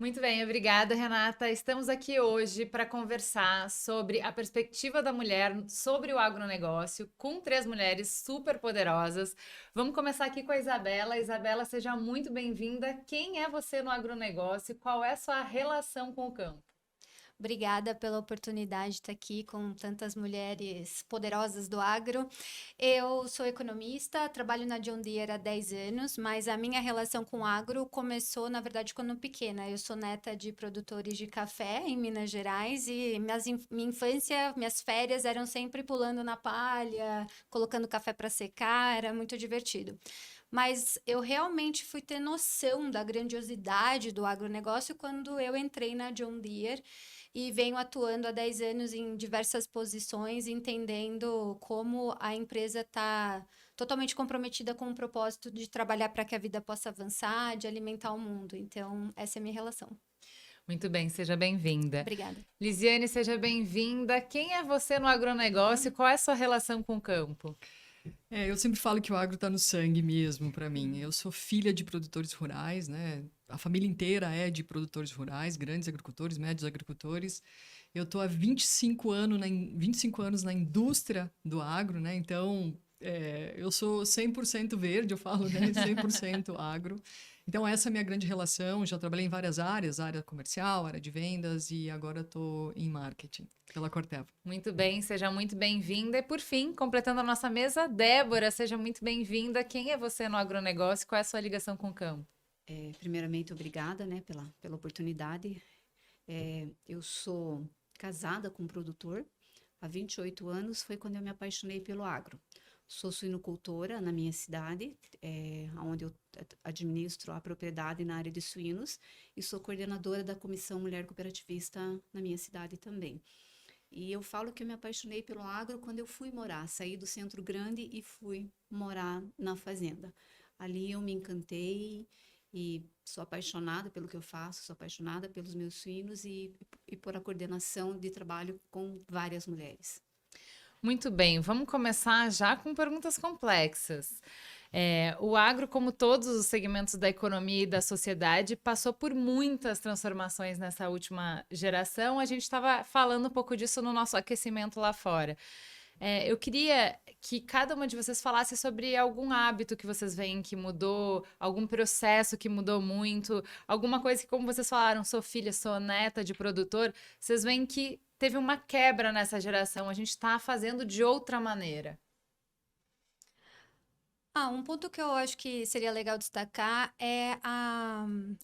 Muito bem, obrigada, Renata. Estamos aqui hoje para conversar sobre a perspectiva da mulher sobre o agronegócio, com três mulheres super poderosas. Vamos começar aqui com a Isabela. Isabela, seja muito bem-vinda. Quem é você no agronegócio? Qual é a sua relação com o campo? Obrigada pela oportunidade de estar aqui com tantas mulheres poderosas do agro. Eu sou economista, trabalho na John Deere há 10 anos, mas a minha relação com o agro começou, na verdade, quando pequena. Eu sou neta de produtores de café em Minas Gerais e minha infância, minhas férias eram sempre pulando na palha, colocando café para secar, era muito divertido. Mas eu realmente fui ter noção da grandiosidade do agronegócio quando eu entrei na John Deere e venho atuando há 10 anos em diversas posições, entendendo como a empresa está totalmente comprometida com o propósito de trabalhar para que a vida possa avançar, de alimentar o mundo. Então, essa é a minha relação. Muito bem, seja bem-vinda. Obrigada. Lisiane, seja bem-vinda. Quem é você no agronegócio? Qual é a sua relação com o campo? Eu sempre falo que o agro está no sangue mesmo para mim. Eu sou filha de produtores rurais, né? A família inteira é de produtores rurais, grandes agricultores, médios agricultores. Eu estou há 25 anos 25 anos na indústria do agro, né? Então, eu sou 100% verde, eu falo, né? 100% agro. Então, essa é a minha grande relação. Já trabalhei em várias áreas, área comercial, área de vendas, e agora estou em marketing, pela Corteva. Muito bem, seja muito bem-vinda. E por fim, completando a nossa mesa, Débora, seja muito bem-vinda. Quem é você no agronegócio? Qual é a sua ligação com o campo? Primeiramente, obrigada, né, pela oportunidade. Eu sou casada com um produtor. Há 28 anos foi quando eu me apaixonei pelo agro. Sou suinocultora na minha cidade, onde eu administro a propriedade na área de suínos e sou coordenadora da Comissão Mulher Cooperativista na minha cidade também. E eu falo que eu me apaixonei pelo agro quando eu fui morar, saí do centro grande e fui morar na fazenda. Ali eu me encantei e sou apaixonada pelo que eu faço, sou apaixonada pelos meus suínos e por a coordenação de trabalho com várias mulheres. Muito bem, vamos começar já com perguntas complexas. O agro, como todos os segmentos da economia e da sociedade, passou por muitas transformações nessa última geração. A gente estava falando um pouco disso no nosso aquecimento lá fora. Eu queria que cada uma de vocês falasse sobre algum hábito que vocês veem que mudou, algum processo que mudou muito, alguma coisa que, como vocês falaram, sou filha, sou neta de produtor, vocês veem que teve uma quebra nessa geração, a gente está fazendo de outra maneira. Um ponto que eu acho que seria legal destacar é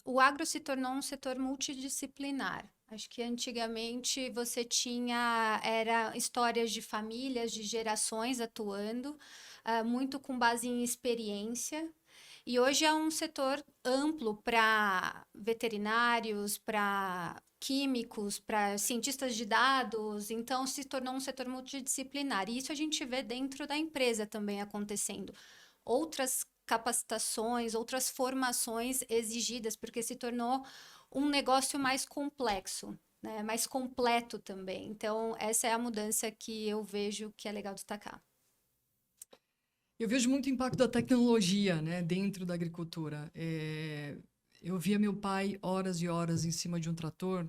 o agro se tornou um setor multidisciplinar. Acho que antigamente você tinha era histórias de famílias, de gerações atuando, muito com base em experiência. E hoje é um setor amplo para veterinários, para químicos, para cientistas de dados, então se tornou um setor multidisciplinar. E isso a gente vê dentro da empresa também acontecendo outras capacitações, outras formações exigidas, porque se tornou um negócio mais complexo, né? Mais completo também. Então, essa é a mudança que eu vejo que é legal destacar. Eu vejo muito impacto da tecnologia, né, dentro da agricultura. Eu via meu pai horas e horas em cima de um trator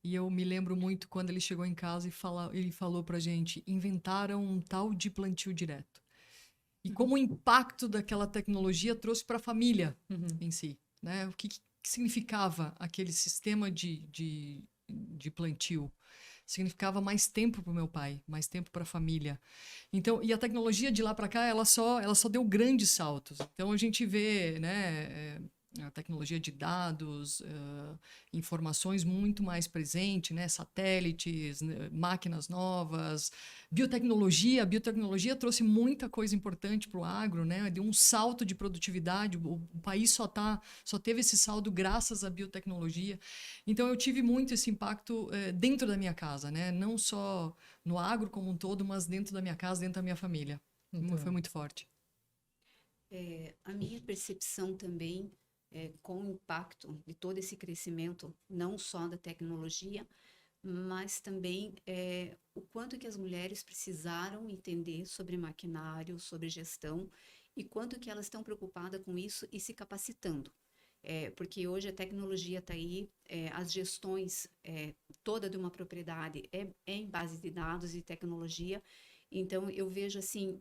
e eu me lembro muito quando ele chegou em casa e ele falou pra gente, inventaram um tal de plantio direto. E como o impacto daquela tecnologia trouxe para a família Uhum. em si, né? O que significava aquele sistema de plantio? Significava mais tempo para o meu pai, mais tempo para a família. Então, e a tecnologia de lá para cá, ela só deu grandes saltos. Então, a gente vê, né, a tecnologia de dados, informações muito mais presente, né, satélites, né, máquinas novas, biotecnologia. A biotecnologia trouxe muita coisa importante para o agro, né, deu um salto de produtividade. O país só teve esse saldo graças à biotecnologia. Então, eu tive muito esse impacto dentro da minha casa, né, não só no agro como um todo, mas dentro da minha casa, dentro da minha família. Muito Foi bom. muito forte. A minha percepção também, com o impacto de todo esse crescimento, não só da tecnologia, mas também o quanto que as mulheres precisaram entender sobre maquinário, sobre gestão, e quanto que elas estão preocupadas com isso e se capacitando. Porque hoje a tecnologia está aí, as gestões toda de uma propriedade é em base de dados e tecnologia. Então, eu vejo assim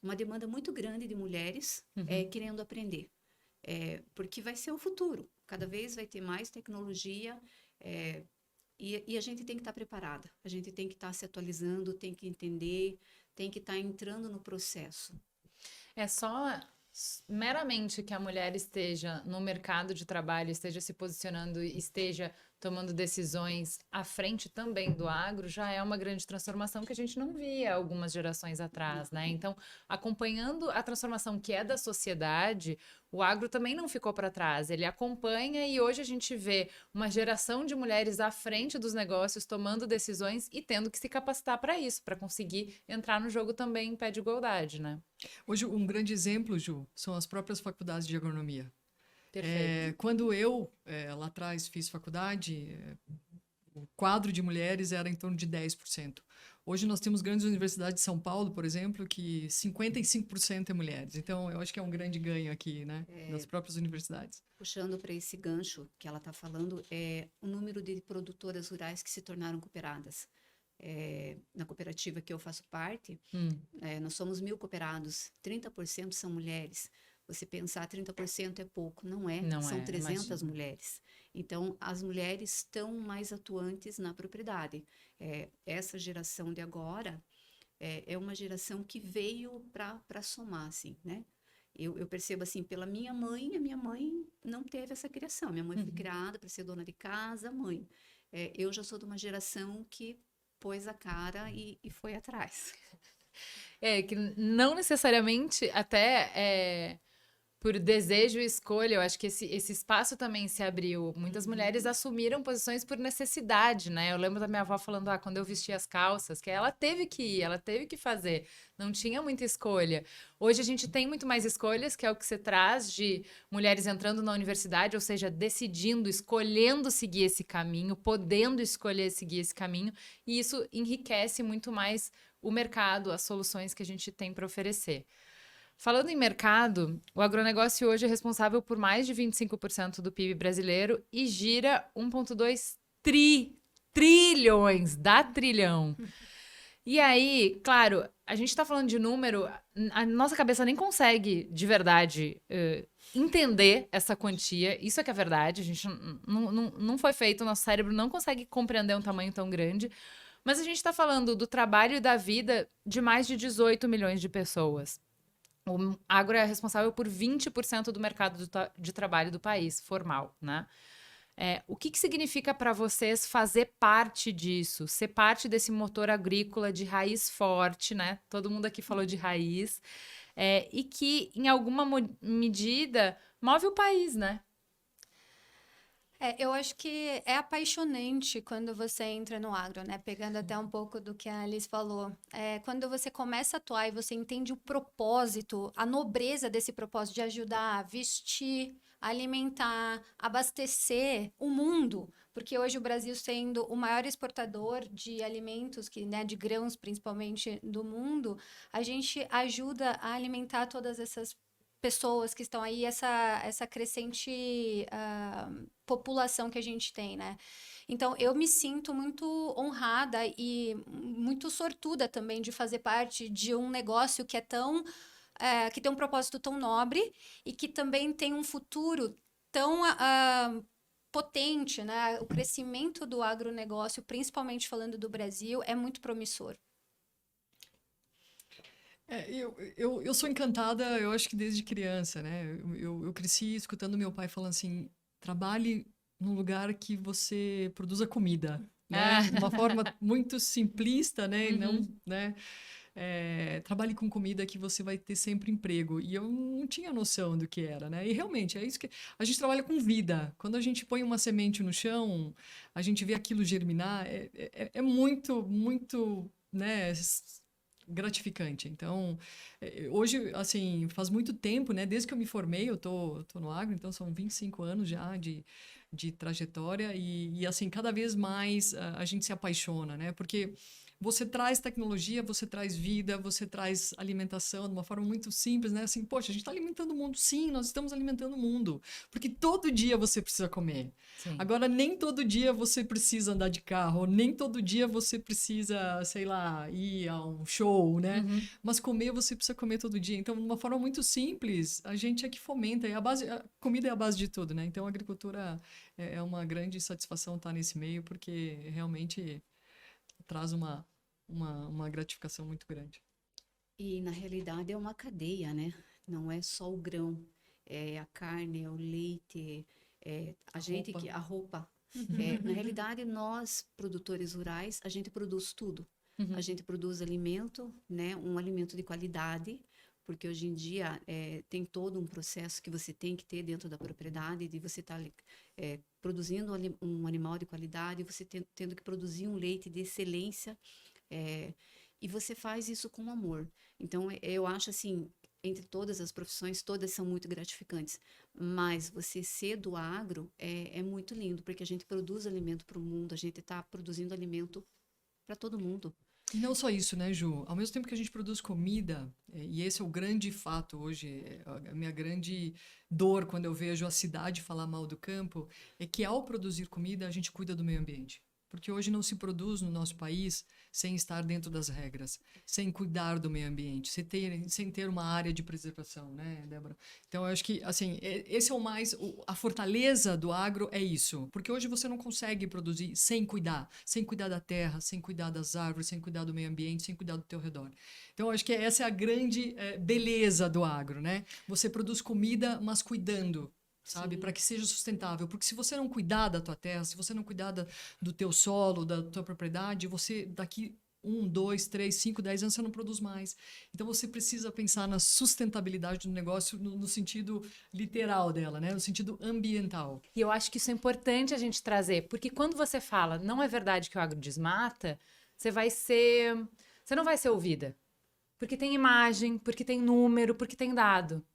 uma demanda muito grande de mulheres querendo aprender, porque vai ser o futuro. Cada vez vai ter mais tecnologia, e a gente tem que estar preparada. A gente tem que estar se atualizando, tem que entender, tem que estar entrando no processo. É só meramente que a mulher esteja no mercado de trabalho, esteja se posicionando, esteja tomando decisões à frente também do agro, já é uma grande transformação que a gente não via algumas gerações atrás, né? Então, acompanhando a transformação que é da sociedade, o agro também não ficou para trás. Ele acompanha e hoje a gente vê uma geração de mulheres à frente dos negócios, tomando decisões e tendo que se capacitar para isso, para conseguir entrar no jogo também em pé de igualdade, né? Hoje, um grande exemplo, Ju, são as próprias faculdades de agronomia. Perfeito. Quando eu, lá atrás, fiz faculdade, o quadro de mulheres era em torno de 10%. Hoje nós temos grandes universidades de São Paulo, por exemplo, que 55% é mulheres. Então, eu acho que é um grande ganho aqui, né, das próprias universidades. Puxando para esse gancho que ela está falando, o número de produtoras rurais que se tornaram cooperadas. Na cooperativa que eu faço parte, nós somos 1.000 cooperados, 30% são mulheres. Você pensar 30% é pouco, não é? Não São é, 300 imagino. mulheres. Então, as mulheres estão mais atuantes na propriedade. Essa geração de agora é uma geração que veio para somar, assim, né? Eu percebo assim, pela minha mãe, a minha mãe não teve essa criação. Minha mãe foi criada para ser dona de casa, mãe. Eu já sou de uma geração que pôs a cara e foi atrás. Que não necessariamente até por desejo e escolha, eu acho que esse espaço também se abriu. Muitas mulheres assumiram posições por necessidade, né? Eu lembro da minha avó falando, quando eu vestia as calças, que ela teve que ir, ela teve que fazer, não tinha muita escolha. Hoje a gente tem muito mais escolhas, que é o que você traz de mulheres entrando na universidade, ou seja, decidindo, escolhendo seguir esse caminho, podendo escolher seguir esse caminho, e isso enriquece muito mais o mercado, as soluções que a gente tem para oferecer. Falando em mercado, o agronegócio hoje é responsável por mais de 25% do PIB brasileiro e gira 1,2 trilhões, dá trilhão. E aí, claro, a gente está falando de número, a nossa cabeça nem consegue, de verdade, entender essa quantia. Isso é que é verdade, a gente não foi feito, o nosso cérebro não consegue compreender um tamanho tão grande. Mas a gente está falando do trabalho e da vida de mais de 18 milhões de pessoas. O agro é responsável por 20% do mercado de trabalho do país, formal, né? O que significa para vocês fazer parte disso, ser parte desse motor agrícola de raiz forte, né? Todo mundo aqui falou de raiz, e que, em alguma medida, move o país, né? Eu acho que é apaixonante quando você entra no agro, né? Pegando até um pouco do que a Alice falou. Quando você começa a atuar e você entende o propósito, a nobreza desse propósito de ajudar a vestir, alimentar, abastecer o mundo. Porque hoje o Brasil sendo o maior exportador de alimentos, né, de grãos principalmente do mundo, a gente ajuda a alimentar todas essas pessoas que estão aí, essa crescente população que a gente tem, né? Então, eu me sinto muito honrada e muito sortuda também de fazer parte de um negócio que é tão... que tem um propósito tão nobre e que também tem um futuro tão potente, né? O crescimento do agronegócio, principalmente falando do Brasil, é muito promissor. Eu sou encantada, eu acho que desde criança, né? Eu cresci escutando meu pai falando assim, trabalhe num lugar que você produza comida, né? De uma forma muito simplista, né? E não, né? Trabalhe com comida que você vai ter sempre emprego. E eu não tinha noção do que era, né? E realmente, é isso que... A gente trabalha com vida. Quando a gente põe uma semente no chão, a gente vê aquilo germinar, é muito, muito, né? Gratificante. Então, hoje, assim, faz muito tempo, né? Desde que eu me formei, eu tô no agro, então são 25 anos já de trajetória e assim, cada vez mais a gente se apaixona, né? Porque você traz tecnologia, você traz vida, você traz alimentação de uma forma muito simples, né? Assim, poxa, a gente está alimentando o mundo. Sim, nós estamos alimentando o mundo. Porque todo dia você precisa comer. Sim. Agora, nem todo dia você precisa andar de carro, nem todo dia você precisa, sei lá, ir a um show, né? Mas comer, você precisa comer todo dia. Então, de uma forma muito simples, a gente é que fomenta. E a comida é a base de tudo, né? Então, a agricultura é uma grande satisfação estar nesse meio, porque realmente traz uma gratificação muito grande. E na realidade é uma cadeia, né? Não é só o grão, é a carne, é o leite, é a gente roupa. que a roupa. Na realidade, nós produtores rurais, a gente produz tudo. A gente produz alimento, né? Um alimento de qualidade, porque hoje em dia tem todo um processo que você tem que ter dentro da propriedade, de você estar produzindo um animal de qualidade, você tendo que produzir um leite de excelência. E você faz isso com amor. Então, eu acho assim, entre todas as profissões, todas são muito gratificantes. Mas você ser do agro é muito lindo, porque a gente produz alimento para o mundo, a gente está produzindo alimento para todo mundo. E não só isso, né, Ju? Ao mesmo tempo que a gente produz comida, e esse é o grande fato hoje, a minha grande dor quando eu vejo a cidade falar mal do campo, é que ao produzir comida, a gente cuida do meio ambiente. Porque hoje não se produz no nosso país sem estar dentro das regras, sem cuidar do meio ambiente, sem ter uma área de preservação, né, Débora? Então, eu acho que, assim, esse é o mais... a fortaleza do agro é isso. Porque hoje você não consegue produzir sem cuidar da terra, sem cuidar das árvores, sem cuidar do meio ambiente, sem cuidar do teu redor. Então, eu acho que essa é a grande beleza do agro, né? Você produz comida, mas cuidando, sabe? Para que seja sustentável. Porque se você não cuidar da tua terra, se você não cuidar do teu solo, da tua propriedade, você daqui 1, 2, 3, 5, 10 anos você não produz mais. Então você precisa pensar na sustentabilidade do negócio no sentido literal dela, né? No sentido ambiental. E eu acho que isso é importante a gente trazer, porque quando você fala, não é verdade que o agro desmata, você não vai ser ouvida. Porque tem imagem, porque tem número, porque tem dado.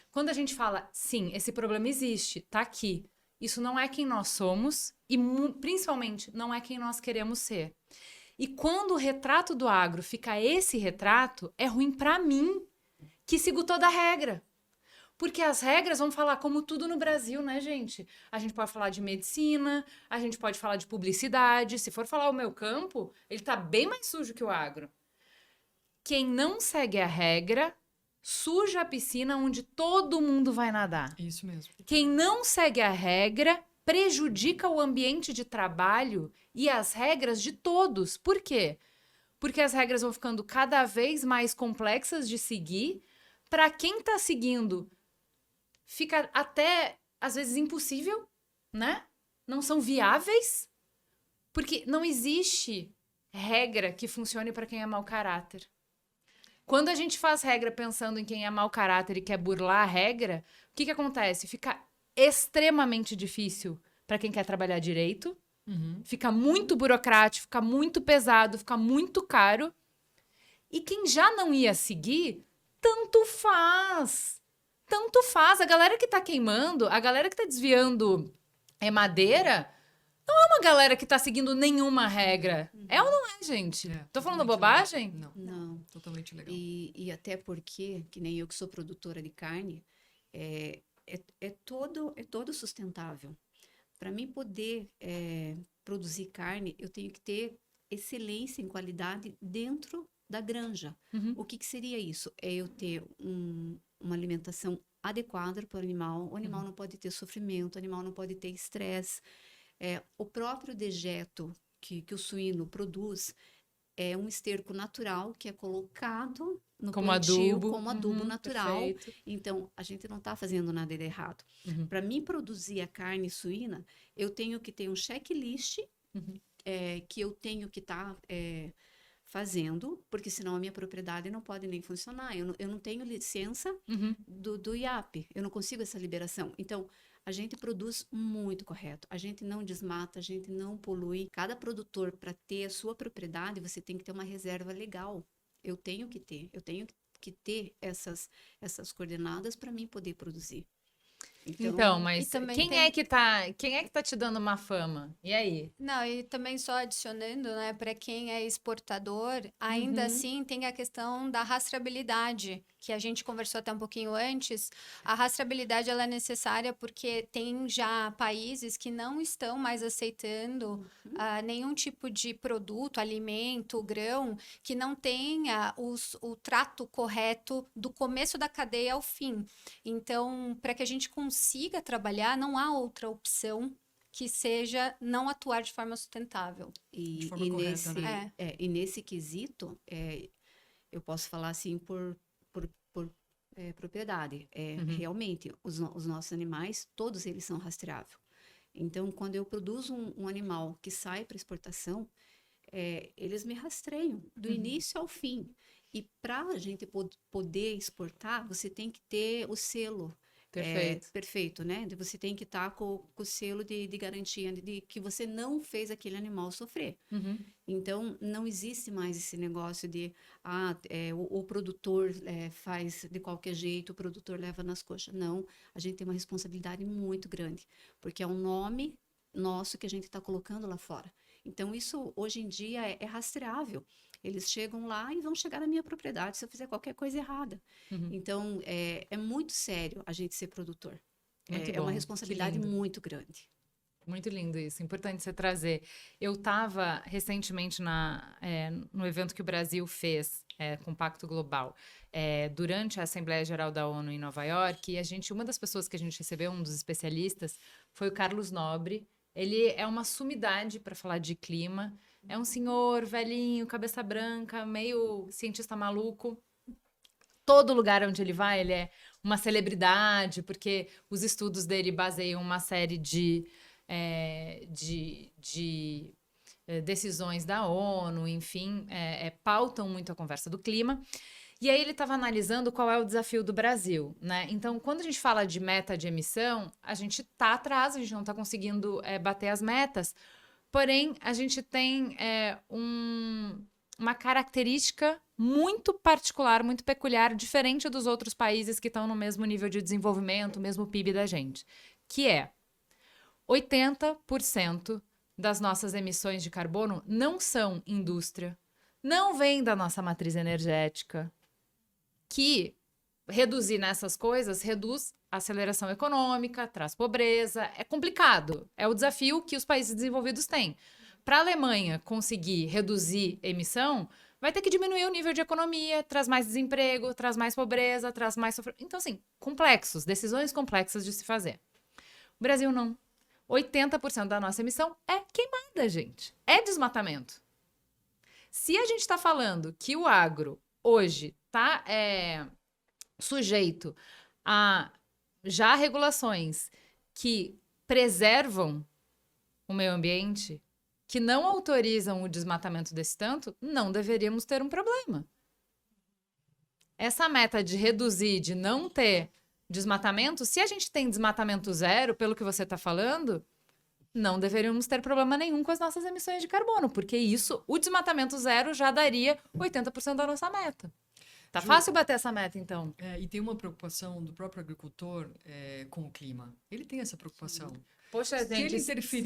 Quando a gente fala, sim, esse problema existe, tá aqui. Isso não é quem nós somos e principalmente não é quem nós queremos ser. E quando o retrato do agro fica esse retrato, é ruim para mim, que sigo toda a regra. Porque as regras vão falar como tudo no Brasil, né, gente? A gente pode falar de medicina, a gente pode falar de publicidade. Se for falar o meu campo, ele tá bem mais sujo que o agro. Quem não segue a regra suja a piscina onde todo mundo vai nadar. Isso mesmo. Quem não segue a regra prejudica o ambiente de trabalho e as regras de todos. Por quê? Porque as regras vão ficando cada vez mais complexas de seguir. Para quem está seguindo, fica até, às vezes, impossível, né? Não são viáveis. Porque não existe regra que funcione para quem é mau caráter. Quando a gente faz regra pensando em quem é mau caráter e quer burlar a regra, o que acontece? Fica extremamente difícil para quem quer trabalhar direito, fica muito burocrático, fica muito pesado, fica muito caro. E quem já não ia seguir, tanto faz. Tanto faz. A galera que tá queimando, a galera que tá desviando madeira, não é uma galera que tá seguindo nenhuma regra. É ou não é, gente? Tô falando bobagem? Não. Não. Totalmente legal. E até porque, que nem eu que sou produtora de carne, é todo sustentável. Para mim poder produzir carne, eu tenho que ter excelência em qualidade dentro da granja. O que seria isso? É eu ter uma alimentação adequada para o animal não pode ter sofrimento, o animal não pode ter estresse. O próprio dejeto que o suíno produz é um esterco natural que é colocado no Como plantio adubo. como adubo natural. Perfeito. Então, a gente não está fazendo nada de errado. Para mim produzir a carne suína, eu tenho que ter um checklist que eu tenho que estar fazendo, porque senão a minha propriedade não pode nem funcionar. Eu não tenho licença do IAP, eu não consigo essa liberação. Então, a gente produz muito correto, a gente não desmata, a gente não polui. Cada produtor, para ter a sua propriedade, você tem que ter uma reserva legal. Eu tenho que ter essas coordenadas para mim poder produzir. Então, mas também quem tem- é que tá te dando má fama? E aí? Não, e também só adicionando, né, para quem é exportador, ainda Uhum. assim tem a questão da rastreabilidade, que a gente conversou até um pouquinho antes. A rastreabilidade ela é necessária porque tem já países que não estão mais aceitando nenhum tipo de produto, alimento, grão, que não tenha o trato correto do começo da cadeia ao fim. Então, para que a gente consiga trabalhar, não há outra opção que seja não atuar de forma sustentável. De E, forma e correta, nesse, né? e nesse quesito, eu posso falar assim por propriedade. Uhum. Realmente, os nossos animais, todos eles são rastreáveis. Então, quando eu produzo um animal que sai para exportação, eles me rastreiam do início ao fim. E para a gente poder exportar, você tem que ter o selo. Perfeito. Perfeito, né? Você tem que estar com o selo de garantia de que você não fez aquele animal sofrer. Uhum. Então, não existe mais esse negócio de o produtor faz de qualquer jeito, o produtor leva nas coxas. Não, a gente tem uma responsabilidade muito grande, porque é um nome nosso que a gente está colocando lá fora. Então, isso hoje em dia é rastreável. Eles chegam lá e vão chegar na minha propriedade se eu fizer qualquer coisa errada. Uhum. Então, é muito sério a gente ser produtor. Muito É uma bom. Que responsabilidade lindo. muito grande. Muito lindo isso, importante você trazer. Eu estava recentemente no evento que o Brasil fez com o Pacto Global, durante a Assembleia Geral da ONU em Nova York, e uma das pessoas que a gente recebeu, um dos especialistas, foi o Carlos Nobre. Ele é uma sumidade para falar de clima, é um senhor velhinho, cabeça branca, meio cientista maluco. Todo lugar onde ele vai, ele é uma celebridade, porque os estudos dele baseiam uma série de decisões da ONU, enfim, pautam muito a conversa do clima. E aí ele estava analisando qual é o desafio do Brasil, né? Então, quando a gente fala de meta de emissão, a gente está atrás, a gente não está conseguindo bater as metas, porém, a gente tem uma característica muito particular, muito peculiar, diferente dos outros países que estão no mesmo nível de desenvolvimento, mesmo PIB da gente, que é 80% das nossas emissões de carbono não são indústria, não vem da nossa matriz energética, que reduzir nessas coisas reduz a aceleração econômica, traz pobreza, é complicado, é o desafio que os países desenvolvidos têm. Para a Alemanha conseguir reduzir emissão, vai ter que diminuir o nível de economia, traz mais desemprego, traz mais pobreza, traz mais sofrimento. Então, assim, complexos, decisões complexas de se fazer. O Brasil não. 80% da nossa emissão é queimada, gente. É desmatamento. Se a gente está falando que o agro hoje está sujeito a já regulações que preservam o meio ambiente, que não autorizam o desmatamento desse tanto, não deveríamos ter um problema. Essa meta de reduzir, de não ter desmatamento, se a gente tem desmatamento zero, pelo que você está falando, não deveríamos ter problema nenhum com as nossas emissões de carbono, porque o desmatamento zero já daria 80% da nossa meta. Tá fácil bater essa meta, então. E tem uma preocupação do próprio agricultor com o clima. Ele tem essa preocupação. Poxa, Se ele gente, interferir,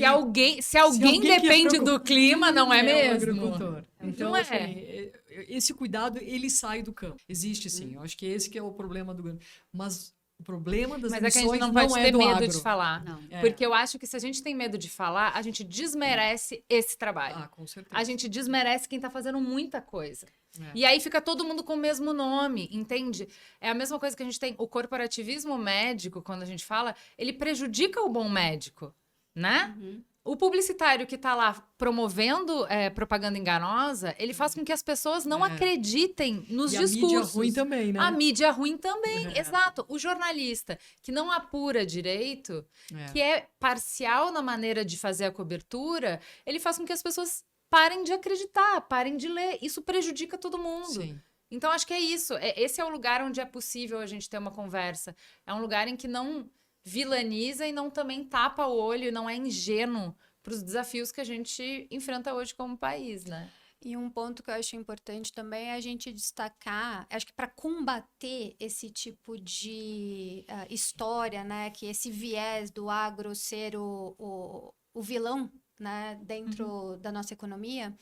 se alguém que é depende do clima, não é o mesmo? agricultor. Então, Não é. assim, esse cuidado, ele sai do campo. Existe, sim. Eu acho que esse que é o problema do... Mas o problema das Mas é que a emissões gente não pode ter do medo agro. de falar. Não. Porque eu acho que se a gente tem medo de falar, a gente desmerece esse trabalho. Ah, com certeza. A gente desmerece quem tá fazendo muita coisa. É. E aí fica todo mundo com o mesmo nome, entende? É a mesma coisa que a gente tem. O corporativismo médico, quando a gente fala, ele prejudica o bom médico, né? Uhum. O publicitário que tá lá promovendo propaganda enganosa, ele faz com que as pessoas não acreditem nos e discursos. a mídia ruim também, né? A mídia ruim também, exato. O jornalista que não apura direito, que é parcial na maneira de fazer a cobertura, ele faz com que as pessoas parem de acreditar, parem de ler. Isso prejudica todo mundo. Sim. Então, acho que é isso. Esse é o lugar onde é possível a gente ter uma conversa. É um lugar em que não vilaniza e não também tapa o olho, não é ingênuo para os desafios que a gente enfrenta hoje como país, né? E um ponto que eu acho importante também é a gente destacar, acho que para combater esse tipo de história, né, que esse viés do agro ser o vilão, né, dentro da nossa economia,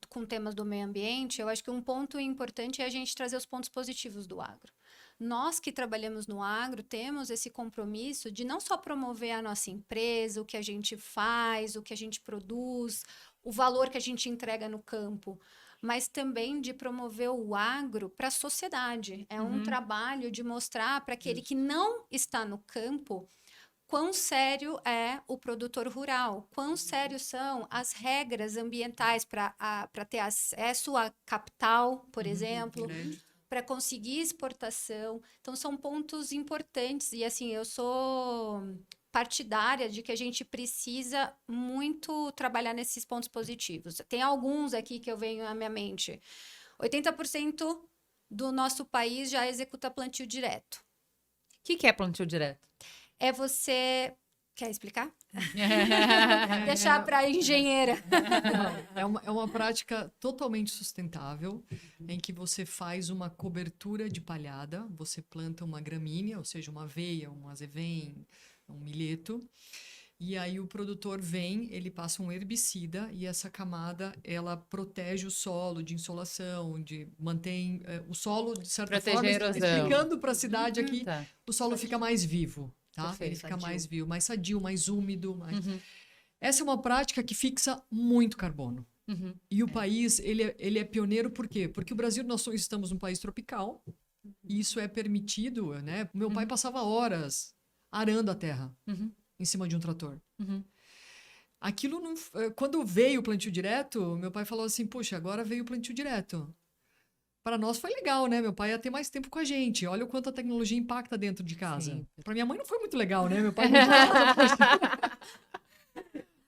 com temas do meio ambiente, eu acho que um ponto importante é a gente trazer os pontos positivos do agro. Nós que trabalhamos no agro temos esse compromisso de não só promover a nossa empresa, o que a gente faz, o que a gente produz, o valor que a gente entrega no campo, mas também de promover o agro para a sociedade. É um trabalho de mostrar para aquele que não está no campo quão sério é o produtor rural, quão sérios são as regras ambientais para ter acesso a capital, por exemplo, para conseguir exportação. Então, são pontos importantes. E, assim, eu sou partidária de que a gente precisa muito trabalhar nesses pontos positivos. Tem alguns aqui que eu venho à minha mente. 80% do nosso país já executa plantio direto. O que é plantio direto? É você... Quer explicar? Deixar para a engenheira. É uma prática totalmente sustentável, em que você faz uma cobertura de palhada, você planta uma gramínea, ou seja, uma aveia, um azevém, um milheto, e aí o produtor vem, ele passa um herbicida e essa camada, ela protege o solo de insolação, mantém o solo, de certa Protege forma, a erosão. explicando para a cidade aqui, Tá. o solo fica mais vivo, tá? Perfeito. Ele fica Sadio. mais vivo, mais sadio, mais úmido. Essa é uma prática que fixa muito carbono. E o país, ele é pioneiro por quê? Porque o Brasil, nós estamos num país tropical, e isso é permitido, né? Meu pai passava horas arando a terra em cima de um trator. Aquilo não... Quando veio o plantio direto, meu pai falou assim, poxa, agora veio o plantio direto. Para nós foi legal, né? Meu pai ia ter mais tempo com a gente. Olha o quanto a tecnologia impacta dentro de casa. Para minha mãe não foi muito legal, né? Meu pai não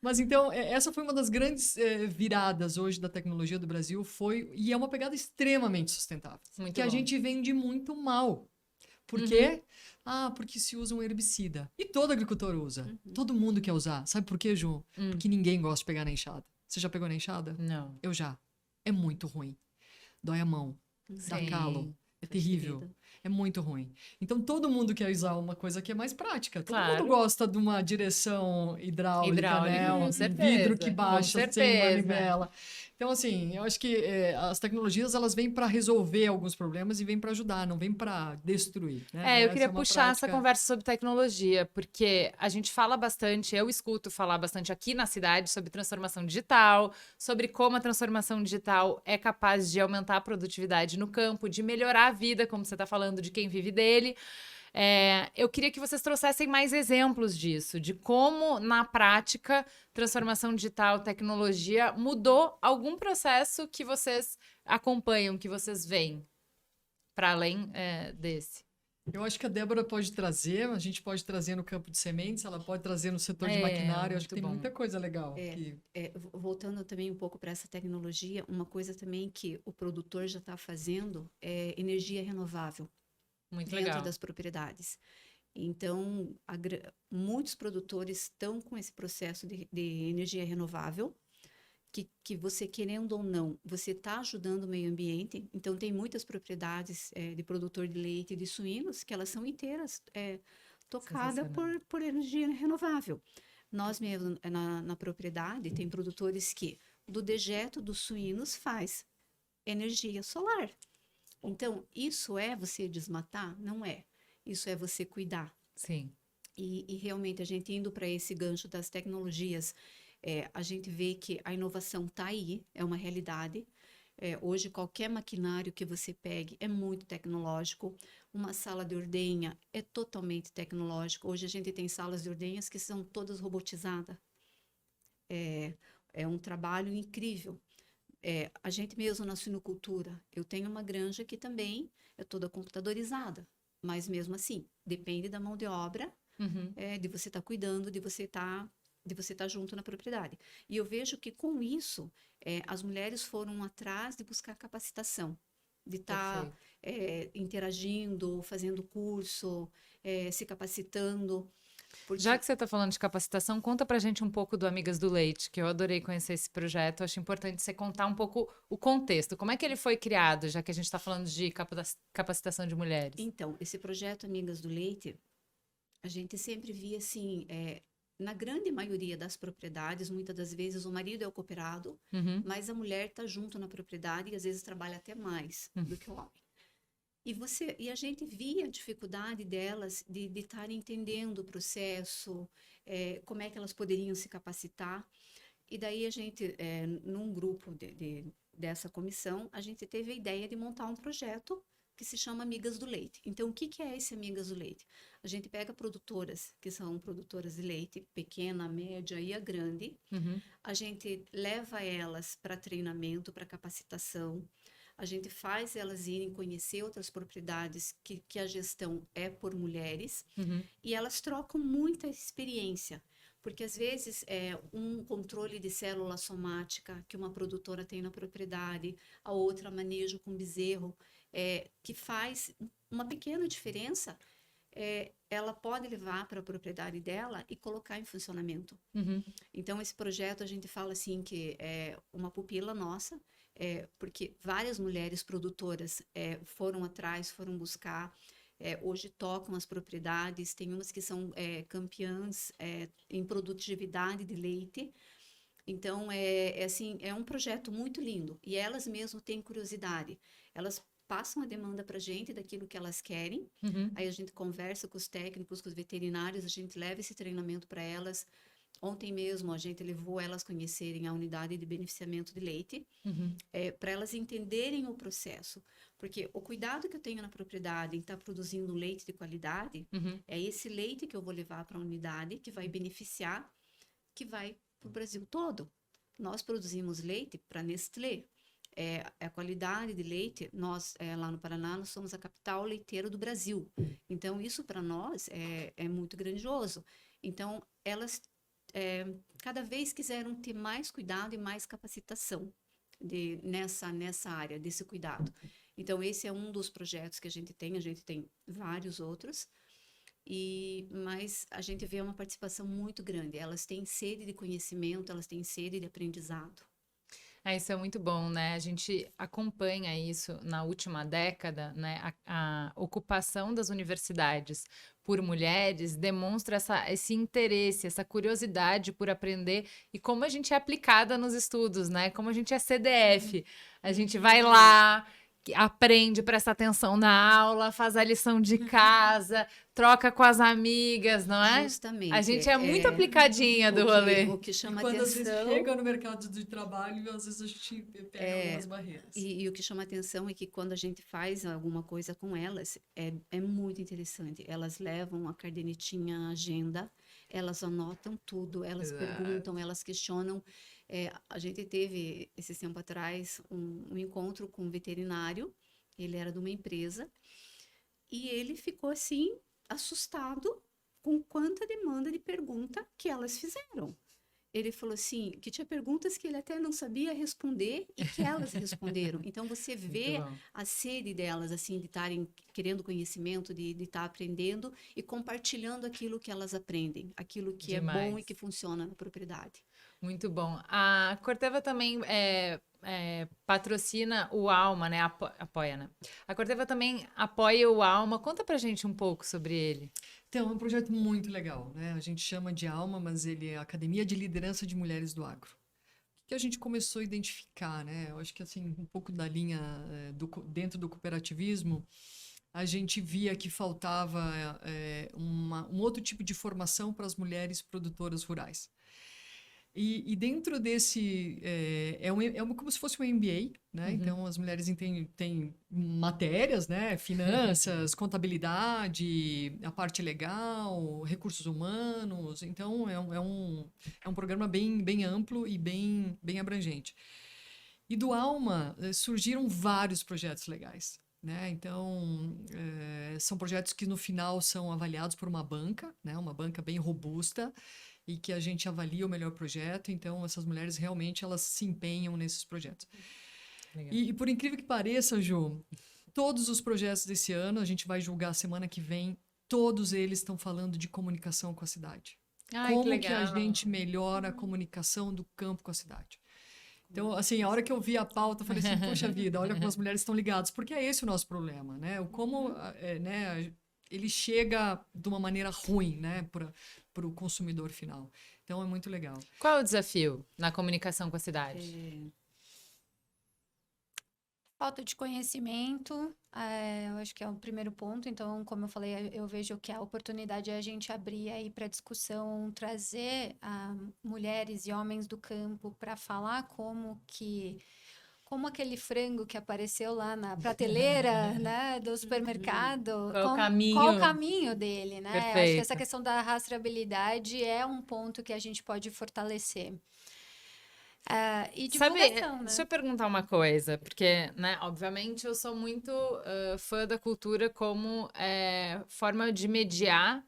Mas então, essa foi uma das grandes viradas hoje da tecnologia do Brasil, e é uma pegada extremamente sustentável. Muito que a bom. gente vende muito mal. Por quê? Porque se usa um herbicida. E todo agricultor usa. Todo mundo quer usar. Sabe por quê, Ju? Porque ninguém gosta de pegar na enxada. Você já pegou na enxada? Não. Eu já. É muito ruim. Dói a mão. Dá Sim. calo. É terrível. É muito ruim. Então, todo mundo quer usar uma coisa que é mais prática. Todo Claro. mundo gosta de uma direção hidráulica, né? com Um certeza. vidro que Com baixa sem certeza. manivela. Então, assim, eu acho que as tecnologias, elas vêm para resolver alguns problemas e vêm para ajudar, não vêm para destruir, né? Eu Essa queria é uma puxar essa prática... conversa sobre tecnologia, porque a gente fala bastante, eu escuto falar bastante aqui na cidade sobre transformação digital, sobre como a transformação digital é capaz de aumentar a produtividade no campo, de melhorar a vida, como você está falando, de quem vive dele. Eu queria que vocês trouxessem mais exemplos disso, de como, na prática, transformação digital, tecnologia, mudou algum processo que vocês acompanham, que vocês veem, para além desse. Eu acho que a Débora pode trazer, a gente pode trazer no campo de sementes, ela pode trazer no setor de maquinário, acho que tem muita coisa legal. Voltando também um pouco para essa tecnologia, uma coisa também que o produtor já está fazendo é energia renovável. Muito dentro legal. das propriedades. Então, muitos produtores estão com esse processo de energia renovável, que você, querendo ou não, você está ajudando o meio ambiente. Então, tem muitas propriedades de produtor de leite e de suínos que elas são inteiras tocadas por energia renovável. Nós mesmo, na propriedade, tem produtores que, do dejeto dos suínos, faz energia solar. Então, isso é você desmatar? Não é. Isso é você cuidar. Sim. E realmente, a gente indo para esse gancho das tecnologias, a gente vê que a inovação está aí, é uma realidade. Hoje, qualquer maquinário que você pegue é muito tecnológico. Uma sala de ordenha é totalmente tecnológico. Hoje, a gente tem salas de ordenhas que são todas robotizadas. É um trabalho incrível. A gente mesmo na suinocultura, eu tenho uma granja que também é toda computadorizada, mas mesmo assim, depende da mão de obra, de você estar cuidando, de você estar junto na propriedade. E eu vejo que com isso, as mulheres foram atrás de buscar capacitação, de estar interagindo, fazendo curso, se capacitando. Porque, Já que você está falando de capacitação, conta pra gente um pouco do Amigas do Leite, que eu adorei conhecer esse projeto. Acho importante você contar um pouco o contexto. Como é que ele foi criado, já que a gente está falando de capacitação de mulheres? então, esse projeto Amigas do Leite, a gente sempre via assim, na grande maioria das propriedades, muitas das vezes o marido é o cooperado, Uhum, mas a mulher está junto na propriedade e às vezes trabalha até mais do que o homem. E a gente via a dificuldade delas de estarem entendendo o processo, como é que elas poderiam se capacitar. E daí a gente, num grupo dessa comissão, a gente teve a ideia de montar um projeto que se chama Amigas do Leite. Então, o que que é esse Amigas do Leite? A gente pega produtoras, que são produtoras de leite, pequena, média e a grande, uhum, a gente leva elas para treinamento, para capacitação, a gente faz elas irem conhecer outras propriedades que a gestão é por mulheres, uhum, e elas trocam muita experiência. Porque às vezes um controle de célula somática que uma produtora tem na propriedade, a outra manejo com bezerro, que faz uma pequena diferença, ela pode levar para a propriedade dela e colocar em funcionamento. uhum. Então, esse projeto a gente fala assim que é uma pupila nossa, porque várias mulheres produtoras foram atrás, foram buscar, hoje tocam as propriedades, tem umas que são campeãs em produtividade de leite. Então, assim, é um projeto muito lindo. E elas mesmo têm curiosidade. Elas passam a demanda para a gente daquilo que elas querem. Uhum, Aí a gente conversa com os técnicos, com os veterinários, a gente leva esse treinamento para elas. Ontem mesmo a gente levou elas conhecerem a unidade de beneficiamento de leite, uhum, para elas entenderem o processo. Porque o cuidado que eu tenho na propriedade em estar produzindo um leite de qualidade, uhum. é esse leite que eu vou levar para a unidade, que vai beneficiar, que vai para o Brasil todo. Nós produzimos leite para Nestlé. A qualidade de leite, nós lá no Paraná, nós somos a capital leiteira do Brasil. Então, isso para nós é muito grandioso. Então, elas cada vez quiseram ter mais cuidado e mais capacitação nessa área desse cuidado. Então, esse é um dos projetos que a gente tem vários outros, mas a gente vê uma participação muito grande. Elas têm sede de conhecimento, elas têm sede de aprendizado. Isso é muito bom, né? A gente acompanha isso na última década, né? A ocupação das universidades por mulheres demonstra esse interesse, essa curiosidade por aprender e como a gente é aplicada nos estudos, né? Como a gente é CDF. A gente vai lá, aprende, presta atenção na aula, faz a lição de casa, troca com as amigas, não é? Justamente. A gente é muito aplicadinha do rolê. O que E chama quando às vezes atenção. chega no mercado de trabalho, às vezes a gente pega algumas barreiras. E o que chama atenção é que quando a gente faz alguma coisa com elas, é muito interessante. Elas levam a cadernetinha, a agenda, elas anotam tudo, elas Exato. perguntam, elas questionam. A gente teve, esse tempo atrás, um encontro com um veterinário, ele era de uma empresa, e ele ficou assim, assustado com quanta demanda de pergunta que elas fizeram. Ele falou assim, que tinha perguntas que ele até não sabia responder e que elas responderam. Então, você vê Muito bom. a sede delas, assim, de estarem querendo conhecimento, de estar aprendendo e compartilhando aquilo que elas aprendem, aquilo que é bom Demais. e que funciona na propriedade. Muito bom. A Corteva também patrocina o Alma, né? Apoia, né? A Corteva também apoia o Alma. Conta pra gente um pouco sobre ele. Então, é um projeto muito legal, né? A gente chama de ALMA, mas ele é a Academia de Liderança de Mulheres do Agro. O que a gente começou a identificar, né? Eu acho que, assim, um pouco da linha dentro do cooperativismo, a gente via que faltava um outro tipo de formação para as mulheres produtoras rurais. E dentro desse, como se fosse um MBA, né? Uhum. Então, as mulheres têm matérias, né? Finanças, contabilidade, a parte legal, recursos humanos. Então, é um programa bem amplo e bem abrangente. E do Alma surgiram vários projetos legais, né? Então, são projetos que no final são avaliados por uma banca, né? Uma banca bem robusta, e que a gente avalia o melhor projeto. Então, essas mulheres realmente elas se empenham nesses projetos. Legal. E por incrível que pareça, Ju, todos os projetos desse ano, a gente vai julgar semana que vem todos eles estão falando de comunicação com a cidade. Ai, Como que que a legal. gente melhora a comunicação do campo com a cidade. Então, assim, a hora que eu vi a pauta, eu falei assim, poxa vida, olha como as mulheres estão ligadas, porque é esse o nosso problema, né? O como, né, ele chega de uma maneira ruim, né, para o consumidor final. Então, é muito legal. Qual é o desafio na comunicação com a cidade? Falta de conhecimento, eu acho que é o primeiro ponto. Então, como eu falei, eu vejo que a oportunidade é a gente abrir aí para discussão, trazer mulheres e homens do campo para falar como aquele frango que apareceu lá na prateleira, né, do supermercado, Qual é o qual o caminho? caminho dele, né? Eu acho que Perfeito. essa questão da rastreabilidade é um ponto que a gente pode fortalecer. E Sabe, divulgação, né? deixa eu perguntar uma coisa, porque, né, obviamente eu sou muito fã da cultura como forma de mediar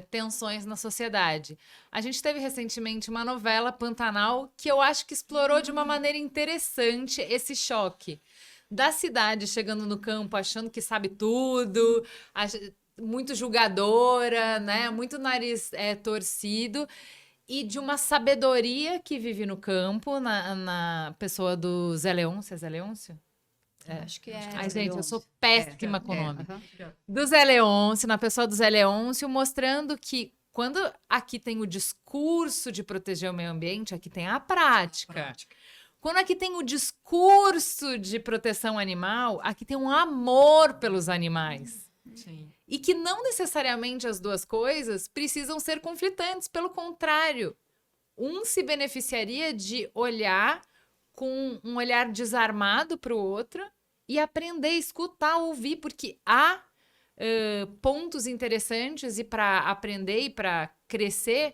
tensões na sociedade. A gente teve recentemente uma novela, Pantanal, que eu acho que explorou de uma maneira interessante esse choque da cidade chegando no campo achando que sabe tudo, muito julgadora, né, muito nariz torcido, e de uma sabedoria que vive no campo, na pessoa do Zé Leôncio. É Zé Leôncio? Acho que é. Ai, gente, eu sou Leôncio. péssima com o nome. aham. Do Zé Leôncio, na pessoa do Zé Leôncio, mostrando que quando aqui tem o discurso de proteger o meio ambiente, aqui tem a prática. Quando aqui tem o discurso de proteção animal, aqui tem um amor pelos animais. Sim. E que não necessariamente as duas coisas precisam ser conflitantes. Pelo contrário, um se beneficiaria de olhar com um olhar desarmado para o outro e aprender, escutar, ouvir, porque há pontos interessantes e para aprender e para crescer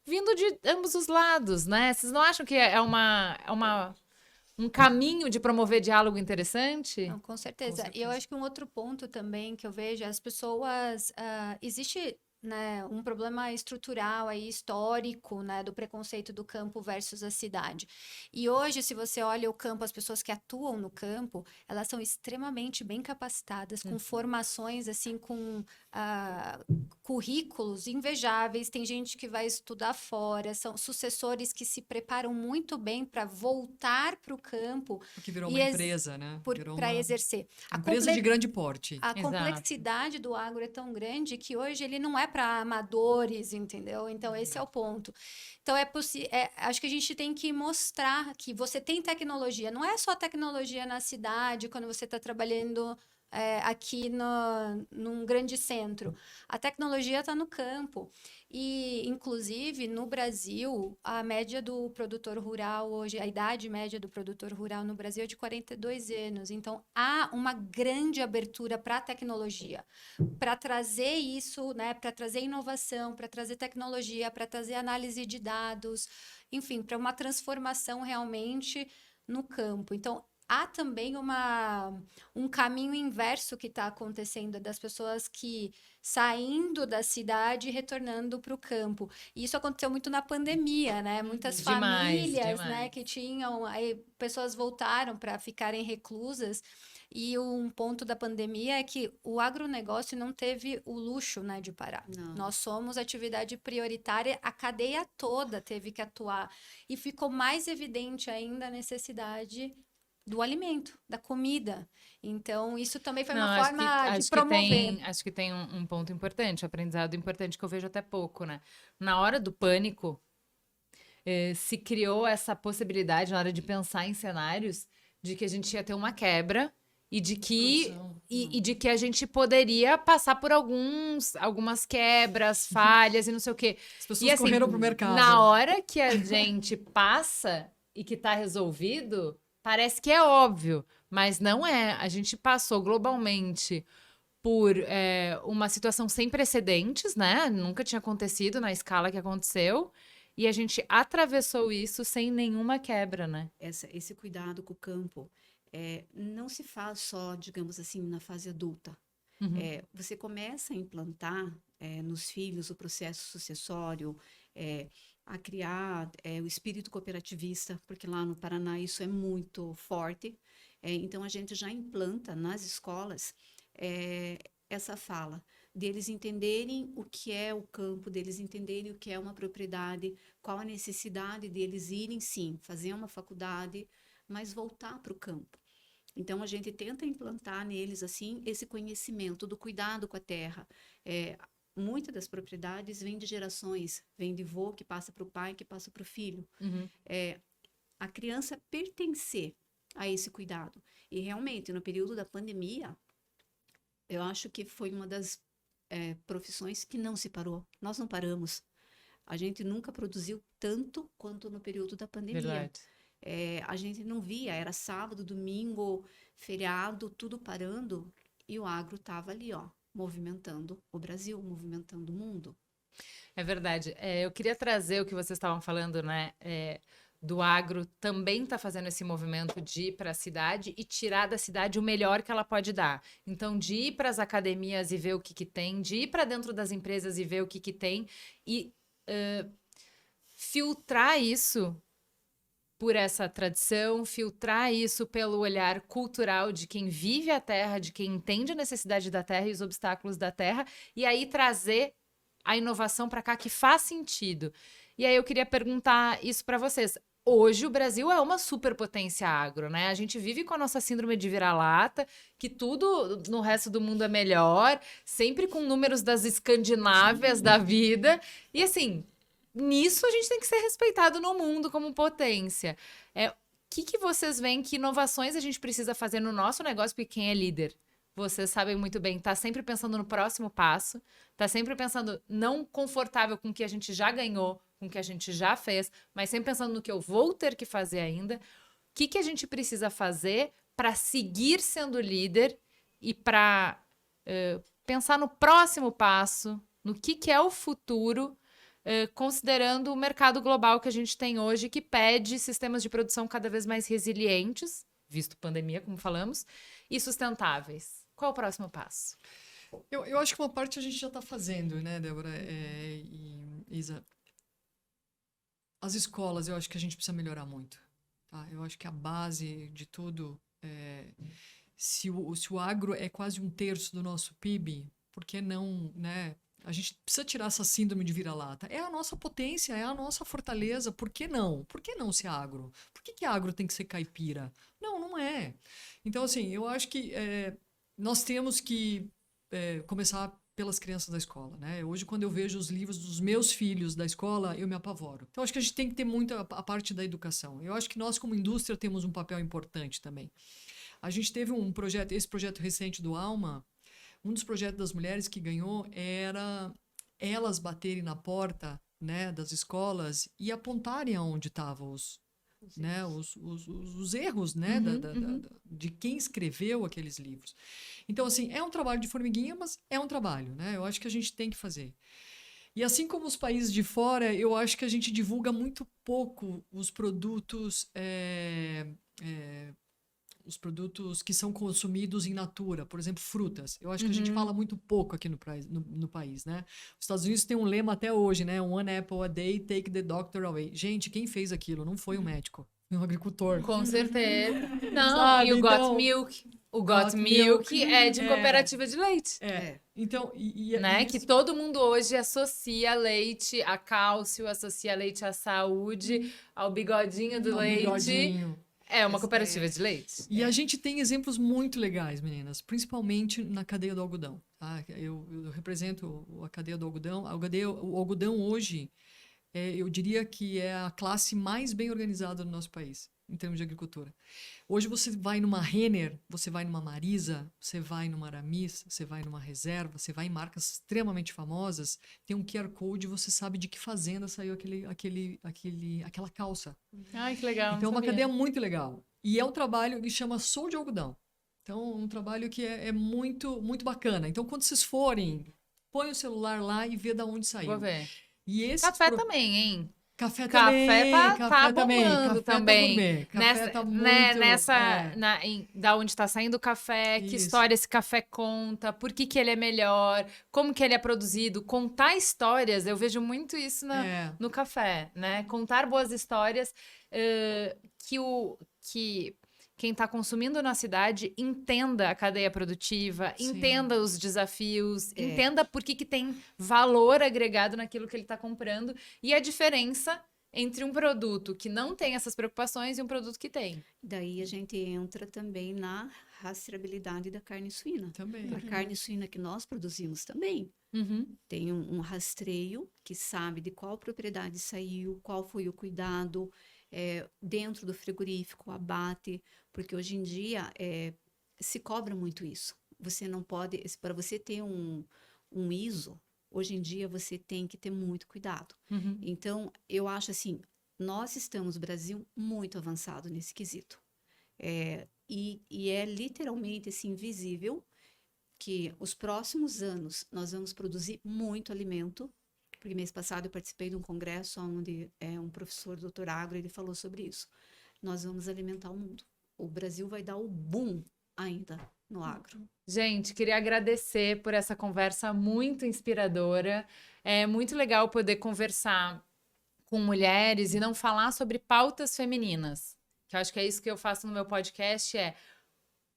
vindo de ambos os lados, né? Vocês não acham que é um caminho de promover diálogo interessante? Não, com certeza. Com E eu certeza. acho que um outro ponto também que eu vejo, as pessoas, existe, né, um problema estrutural aí, histórico, né, do preconceito do campo versus a cidade. E hoje, se você olha o campo, as pessoas que atuam no campo, elas são extremamente bem capacitadas, com formações, assim, com currículos invejáveis. Tem gente que vai estudar fora, são sucessores que se preparam muito bem para voltar para o campo Porque virou e uma empresa, né? Virou para uma exercer. empresa de grande porte. A Exato. complexidade do agro é tão grande que hoje ele não é para amadores, entendeu? Então, esse é o ponto. Então, acho que a gente tem que mostrar que você tem tecnologia. Não é só tecnologia na cidade, quando você está trabalhando aqui num grande centro. A tecnologia está no campo. E, inclusive, no Brasil, a média do produtor rural hoje, a idade média do produtor rural no Brasil é de 42 anos. Então, há uma grande abertura para a tecnologia, para trazer isso, né, para trazer inovação, para trazer tecnologia, para trazer análise de dados, enfim, para uma transformação realmente no campo. Então, há também um caminho inverso que está acontecendo das pessoas que saindo da cidade e retornando para o campo. E isso aconteceu muito na pandemia, né? Muitas famílias, né, que tinham, aí pessoas voltaram para ficarem reclusas. E um ponto da pandemia é que o agronegócio não teve o luxo, né, de parar. Não. Nós somos atividade prioritária, a cadeia toda teve que atuar. E ficou mais evidente ainda a necessidade do alimento, da comida. Então, isso também foi uma forma de promover. Acho que tem um ponto importante, um aprendizado importante que eu vejo até pouco, né? Na hora do pânico, se criou essa possibilidade, na hora de pensar em cenários, de que a gente ia ter uma quebra e de que, e de que a gente poderia passar por algumas quebras, falhas e não sei o quê. As pessoas E assim, correram pro mercado. na hora que a gente passa e que tá resolvido, parece que é óbvio, mas não é. A gente passou globalmente por uma situação sem precedentes, né? Nunca tinha acontecido na escala que aconteceu. E a gente atravessou isso sem nenhuma quebra, né? Esse cuidado com o campo não se faz só, digamos assim, na fase adulta. Você começa a implantar nos filhos o processo sucessório, a criar o espírito cooperativista, porque lá no Paraná isso é muito forte. Então, a gente já implanta nas escolas essa fala. deles entenderem o que é o campo, deles entenderem o que é uma propriedade, qual a necessidade deles irem, sim, fazer uma faculdade, mas voltar para o campo. Então, a gente tenta implantar neles, assim, esse conhecimento do cuidado com a terra. Muitas das propriedades vêm de gerações, vem de vô que passa para o pai, que passa para o filho. A criança pertencer a esse cuidado. E, realmente, no período da pandemia, eu acho que foi uma das profissões que não se parou. Nós não paramos. A gente nunca produziu tanto quanto no período da pandemia. Verdade. A gente não via, era sábado, domingo, feriado, tudo parando, e o agro estava ali, ó, movimentando o Brasil, movimentando o mundo. É verdade. Eu queria trazer o que vocês estavam falando, né? Do agro também tá fazendo esse movimento de ir para a cidade e tirar da cidade o melhor que ela pode dar. Então, de ir para as academias e ver o que tem, de ir para dentro das empresas e ver o que tem, e filtrar isso por essa tradição, filtrar isso pelo olhar cultural de quem vive a terra, de quem entende a necessidade da terra e os obstáculos da terra, e aí trazer a inovação para cá que faz sentido. E aí eu queria perguntar isso para vocês. Hoje o Brasil é uma superpotência agro, né? A gente vive com a nossa síndrome de vira-lata, que tudo no resto do mundo é melhor, sempre com números das Escandinávias da vida. E assim, nisso a gente tem que ser respeitado no mundo como potência. O que vocês veem, que inovações a gente precisa fazer no nosso negócio, porque quem é líder? Vocês sabem muito bem, tá sempre pensando no próximo passo, tá sempre pensando não confortável com o que a gente já ganhou, com o que a gente já fez, mas sempre pensando no que eu vou ter que fazer ainda. O que a gente precisa fazer para seguir sendo líder e para pensar no próximo passo, no que é o futuro, considerando o mercado global que a gente tem hoje, que pede sistemas de produção cada vez mais resilientes, visto pandemia, como falamos, e sustentáveis. Qual o próximo passo? Eu acho que uma parte a gente já está fazendo, né, Débora e Isa? As escolas, eu acho que a gente precisa melhorar muito. Tá? Eu acho que a base de tudo, se o agro é quase 1/3 do nosso PIB, por que não, né? A gente precisa tirar essa síndrome de vira-lata. É a nossa potência, é a nossa fortaleza. Por que não? Por que não ser agro? Por que agro tem que ser caipira? Não, não é. Então, assim, eu acho que nós temos que começar pelas crianças da escola, né? Hoje, quando eu vejo os livros dos meus filhos da escola, eu me apavoro. Então, acho que a gente tem que ter muito a parte da educação. Eu acho que nós, como indústria, temos um papel importante também. A gente teve um projeto, esse projeto recente do Alma, um dos projetos das mulheres que ganhou era elas baterem na porta, né, das escolas e apontarem aonde estavam os erros, né, de quem escreveu aqueles livros. Então, assim, é um trabalho de formiguinha, mas é um trabalho, né? Eu acho que a gente tem que fazer. E assim como os países de fora, eu acho que a gente divulga muito pouco os produtos que são consumidos in natura, por exemplo, frutas. Eu acho que a gente fala muito pouco aqui no país, né? Os Estados Unidos tem um lema até hoje, né? One apple a day, take the doctor away. Gente, quem fez aquilo não foi um médico, foi um agricultor. Com certeza. Não, Sabe, e o então, Got Milk. O Got Milk é de cooperativa de leite. Então, né? Que todo mundo hoje associa leite a cálcio, associa leite à saúde, ao bigodinho do leite. Bigodinho. É uma cooperativa de leite. E a gente tem exemplos muito legais, meninas, principalmente na cadeia do algodão. Tá? Eu represento a cadeia do algodão. O algodão hoje, eu diria que é a classe mais bem organizada do nosso país, em termos de agricultura. Hoje você vai numa Renner, você vai numa Marisa, você vai numa Aramis, você vai numa Reserva, você vai em marcas extremamente famosas, tem um QR Code, você sabe de que fazenda saiu aquela calça. Ai, que legal. Então é uma cadeia muito legal. E é um trabalho que chama Sou de Algodão. Então, um trabalho que é muito, muito bacana. Então, quando vocês forem, põe o celular lá e vê de onde saiu. Vou ver. E Café também, hein? Café também. Tá bombando também. Café tá muito... Da onde tá saindo o café, que história esse café conta, por que ele é melhor, como que ele é produzido, contar histórias, eu vejo muito isso no café, né? Contar boas histórias que quem está consumindo na cidade entenda a cadeia produtiva, Sim. entenda os desafios, entenda por que tem valor agregado naquilo que ele está comprando e a diferença entre um produto que não tem essas preocupações e um produto que tem. Daí a gente entra também na rastreabilidade da carne suína. Também. A carne suína que nós produzimos também tem um rastreio que sabe de qual propriedade saiu, qual foi o cuidado dentro do frigorífico, o abate, porque hoje em dia se cobra muito isso. Você não pode, para você ter um ISO, hoje em dia você tem que ter muito cuidado. Então, eu acho assim, nós estamos, Brasil, muito avançado nesse quesito. E é literalmente assim, visível que os próximos anos nós vamos produzir muito alimento, porque mês passado eu participei de um congresso onde um professor, doutor Agro, ele falou sobre isso. Nós vamos alimentar o mundo. O Brasil vai dar o boom ainda no agro. Gente, queria agradecer por essa conversa muito inspiradora. É muito legal poder conversar com mulheres e não falar sobre pautas femininas. Que eu acho que é isso que eu faço no meu podcast,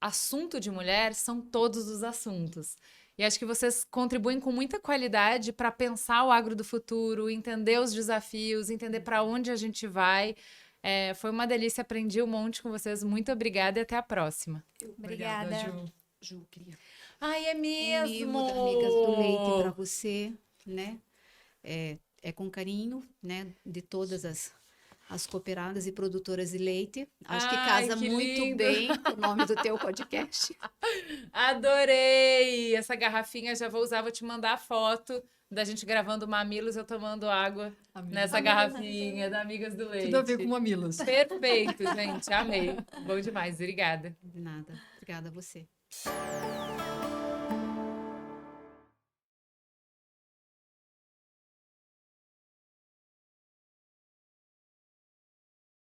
assunto de mulher são todos os assuntos. E acho que vocês contribuem com muita qualidade para pensar o agro do futuro, entender os desafios, entender para onde a gente vai. Foi uma delícia, aprendi um monte com vocês. Muito obrigada e até a próxima. Obrigada. Ju, queria Ai, é mesmo! mimo da Amigas do Leite para você, né? É com carinho, né? De todas as cooperadas e produtoras de leite. Acho que Ai, casa que muito lindo. bem o nome do teu podcast. Adorei! Essa garrafinha já vou usar, vou te mandar a foto da gente gravando Mamilos, eu tomando água nessa garrafinha da Amigas do Leite. Tudo a ver com mamilos. Perfeito, gente. Amei. Bom demais. Obrigada. De nada. Obrigada a você.